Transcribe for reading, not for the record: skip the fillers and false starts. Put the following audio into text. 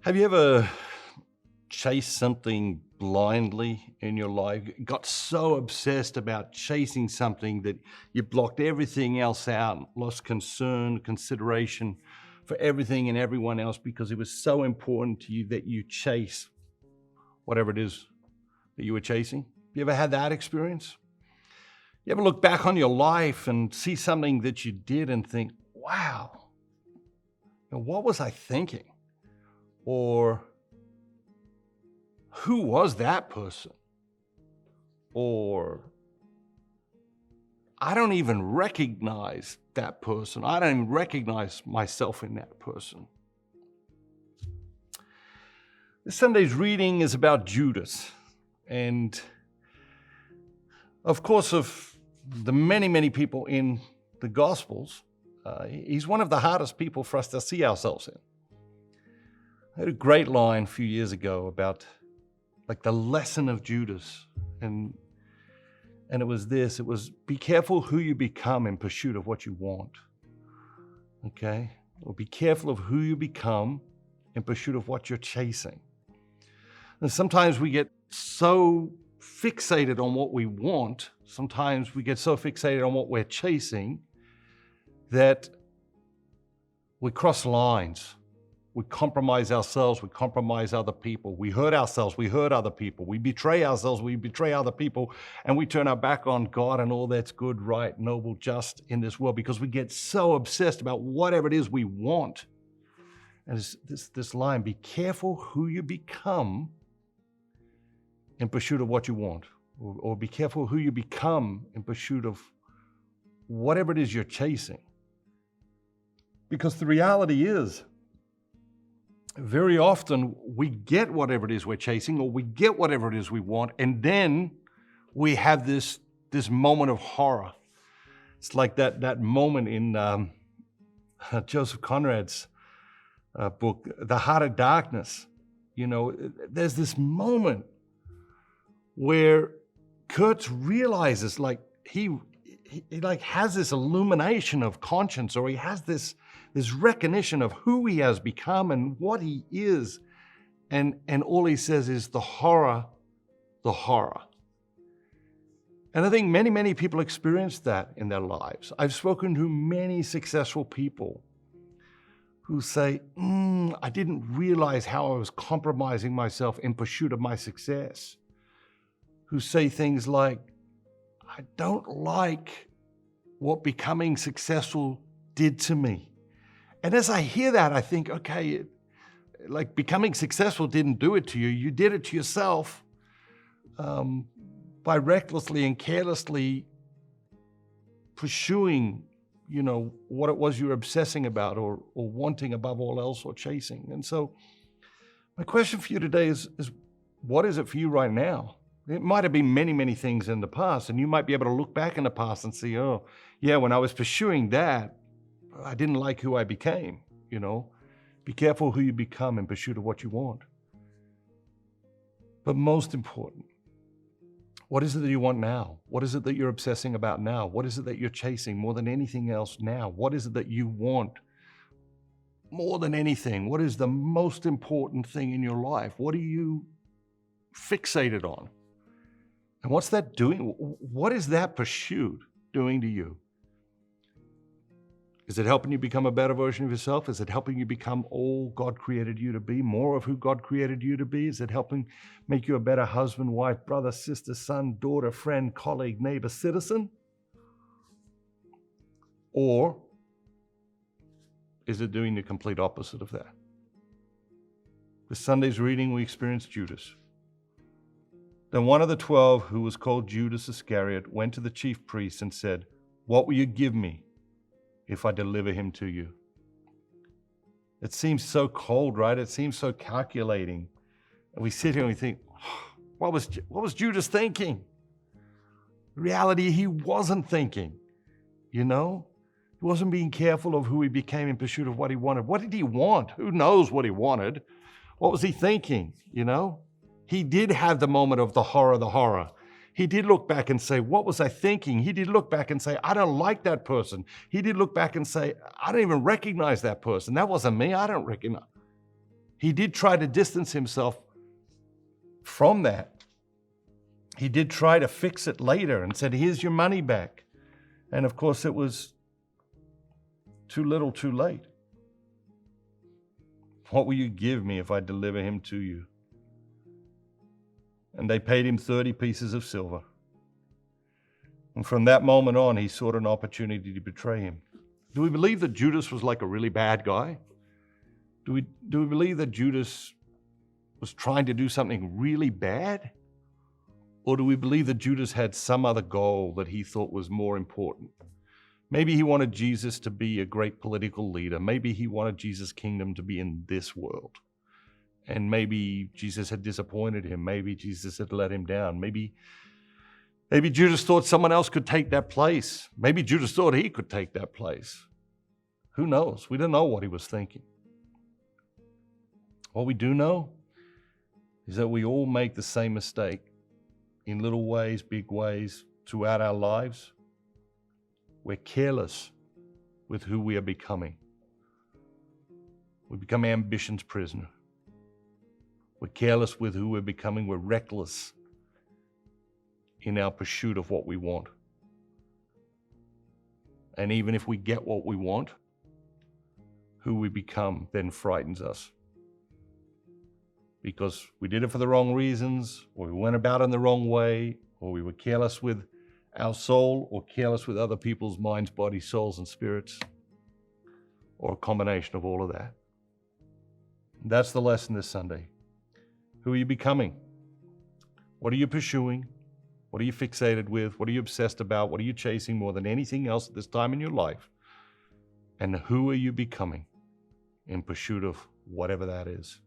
Have you ever chased something blindly in your life? Got so obsessed about chasing something that you blocked everything else out, lost concern, consideration for everything and everyone else because it was so important to you that you chase whatever it is that you were chasing? You ever had that experience? You ever look back on your life and see something that you did and think, wow, what was I thinking? Or who was that person? Or I don't even recognize that person. I don't even recognize myself in that person. This Sunday's reading is about Judas. And of course, of the many, many people in the Gospels, he's one of the hardest people for us to see ourselves in. I had a great line a few years ago about like the lesson of Judas. And it was this, it was be careful who you become in pursuit of what you want. Okay? Or be careful of who you become in pursuit of what you're chasing. And sometimes we get so fixated on what we want, sometimes we get so fixated on what we're chasing that we cross lines. We compromise ourselves, we compromise other people. We hurt ourselves, we hurt other people. We betray ourselves, we betray other people, and we turn our back on God and all that's good, right, noble, just in this world because we get so obsessed about whatever it is we want. And it's this line, be careful who you become in pursuit of what you want, or be careful who you become in pursuit of whatever it is you're chasing. Because the reality is, very often we get whatever it is we're chasing, or we get whatever it is we want, and then we have this moment of horror. It's like that moment in Joseph Conrad's book, The Heart of Darkness. You know, there's this moment where Kurtz realizes, like he like has this illumination of conscience, or he has this recognition of who he has become and what he is. And all he says is the horror. And I think many, many people experience that in their lives. I've spoken to many successful people who say, I didn't realize how I was compromising myself in pursuit of my success. Who say things like, I don't like what becoming successful did to me. And as I hear that, I think, okay, like becoming successful didn't do it to you. You did it to yourself by recklessly and carelessly pursuing, what it was you were obsessing about or wanting above all else or chasing. And so my question for you today is what is it for you right now? It might have been many, many things in the past, and you might be able to look back in the past and see, oh, yeah, when I was pursuing that, I didn't like who I became, Be careful who you become in pursuit of what you want. But most important, what is it that you want now? What is it that you're obsessing about now? What is it that you're chasing more than anything else now? What is it that you want more than anything? What is the most important thing in your life? What are you fixated on? And what's that doing? What is that pursuit doing to you? Is it helping you become a better version of yourself? Is it helping you become all God created you to be, more of who God created you to be? Is it helping make you a better husband, wife, brother, sister, son, daughter, friend, colleague, neighbor, citizen? Or is it doing the complete opposite of that? This Sunday's reading, we experienced Judas. Then one of the 12, who was called Judas Iscariot, went to the chief priests and said, "What will you give me if I deliver him to you?" It seems so cold, right? It seems so calculating. And we sit here and we think, what was Judas thinking? In reality, he wasn't thinking, He wasn't being careful of who he became in pursuit of what he wanted. What did he want? Who knows what he wanted? What was he thinking, He did have the moment of the horror. He did look back and say, what was I thinking? He did look back and say, I don't like that person. He did look back and say, I don't even recognize that person. That wasn't me. I don't recognize. He did try to distance himself from that. He did try to fix it later and said, here's your money back. And of course, it was too little, too late. What will you give me if I deliver him to you? And they paid him 30 pieces of silver. And from that moment on, he sought an opportunity to betray him. Do we believe that Judas was like a really bad guy? Do we believe that Judas was trying to do something really bad? Or do we believe that Judas had some other goal that he thought was more important? Maybe he wanted Jesus to be a great political leader. Maybe he wanted Jesus' kingdom to be in this world. And maybe Jesus had disappointed him. Maybe Jesus had let him down. Maybe Judas thought someone else could take that place. Maybe Judas thought he could take that place. Who knows? We don't know what he was thinking. What we do know is that we all make the same mistake in little ways, big ways, throughout our lives. We're careless with who we are becoming. We become ambition's prisoner. We're careless with who we're becoming. We're reckless in our pursuit of what we want. And even if we get what we want, who we become then frightens us. Because we did it for the wrong reasons, or we went about in the wrong way, or we were careless with our soul, or careless with other people's minds, bodies, souls, and spirits, or a combination of all of that. That's the lesson this Sunday. Who are you becoming? What are you pursuing? What are you fixated with? What are you obsessed about? What are you chasing more than anything else at this time in your life? And who are you becoming in pursuit of whatever that is?